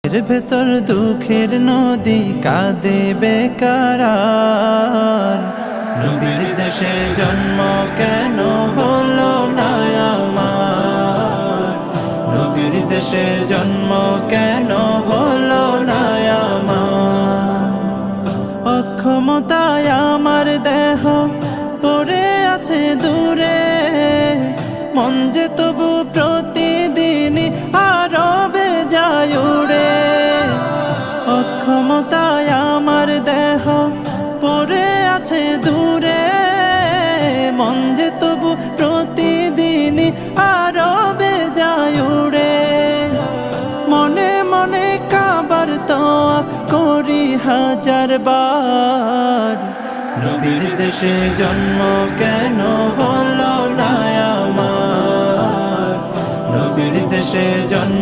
এর ভেতর দুঃখের নদী কাঁদে বেকার। নবীর দেশে জন্ম কেন হলো না আমার? নবীর দেশে জন্ম কেন হলো না আমার? অক্ষমতায় আমার দেহ পড়ে আছে দূরে, মন যে তবু প্রতিদিনই আরবে যায় উড়ে। অক্ষমতায় আমার দেহ পড়ে আছে দূরে, মন যে তবু প্রতিদিনই আরবে যায় উড়ে। মনে মনে কাবার তওয়াফ করি হাজার বার। নবীর দেশে জন্ম কেন হলো না আমার? নবীর দেশে জন্ম